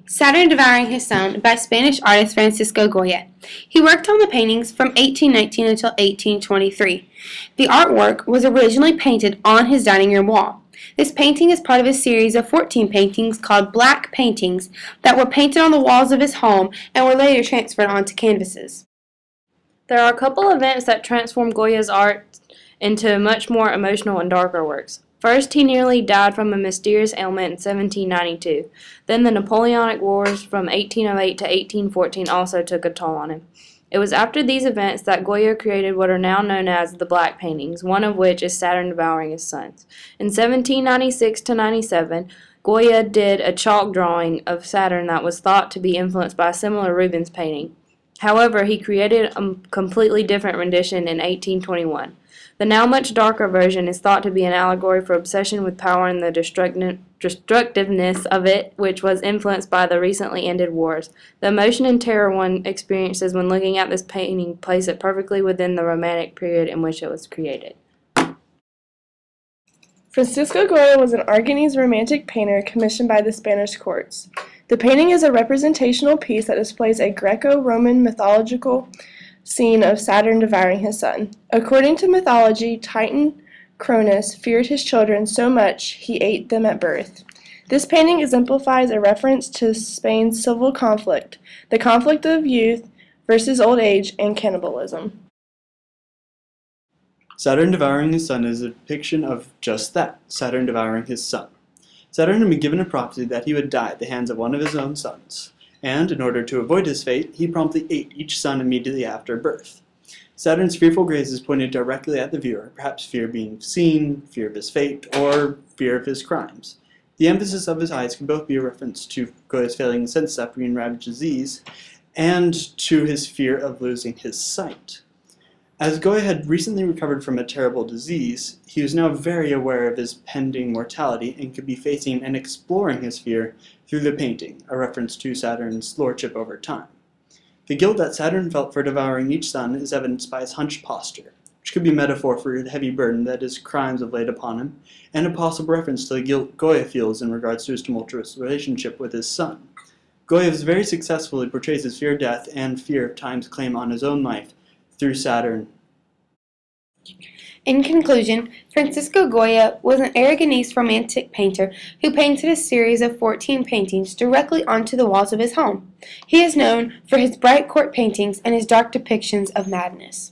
Saturn Devouring His Son by Spanish artist Francisco Goya. He worked on the paintings from 1819 until 1823. The artwork was originally painted on his dining room wall. This painting is part of a series of 14 paintings called Black Paintings that were painted on the walls of his home and were later transferred onto canvases. There are a couple events that transformed Goya's art into much more emotional and darker works. First, he nearly died from a mysterious ailment in 1792. Then the Napoleonic Wars from 1808 to 1814 also took a toll on him. It was after these events that Goya created what are now known as the Black Paintings, one of which is Saturn Devouring His Sons. In 1796 to 97, Goya did a chalk drawing of Saturn that was thought to be influenced by a similar Rubens painting. However, he created a completely different rendition in 1821. The now much darker version is thought to be an allegory for obsession with power and the destructiveness of it, which was influenced by the recently ended wars. The emotion and terror one experiences when looking at this painting place it perfectly within the Romantic period in which it was created. Francisco Goya was an Aragonese Romantic painter commissioned by the Spanish courts. The painting is a representational piece that displays a Greco-Roman mythological scene of Saturn devouring his son. According to mythology, Titan Cronus feared his children so much he ate them at birth. This painting exemplifies a reference to Spain's civil conflict, the conflict of youth versus old age and cannibalism. Saturn devouring his son is a depiction of just that, Saturn devouring his son. Saturn had been given a prophecy that he would die at the hands of one of his own sons, and in order to avoid his fate, he promptly ate each son immediately after birth. Saturn's fearful gazes pointed directly at the viewer, perhaps fear of being seen, fear of his fate, or fear of his crimes. The emphasis of his eyes can both be a reference to Goya's failing sense suffering and ravaged disease, and to his fear of losing his sight. As Goya had recently recovered from a terrible disease, he was now very aware of his pending mortality and could be facing and exploring his fear through the painting, a reference to Saturn's lordship over time. The guilt that Saturn felt for devouring each son is evidenced by his hunched posture, which could be a metaphor for the heavy burden that his crimes have laid upon him, and a possible reference to the guilt Goya feels in regards to his tumultuous relationship with his son. Goya very successfully portrays his fear of death and fear of time's claim on his own life through Saturn. In conclusion, Francisco Goya was an Aragonese Romantic painter who painted a series of 14 paintings directly onto the walls of his home. He is known for his bright court paintings and his dark depictions of madness.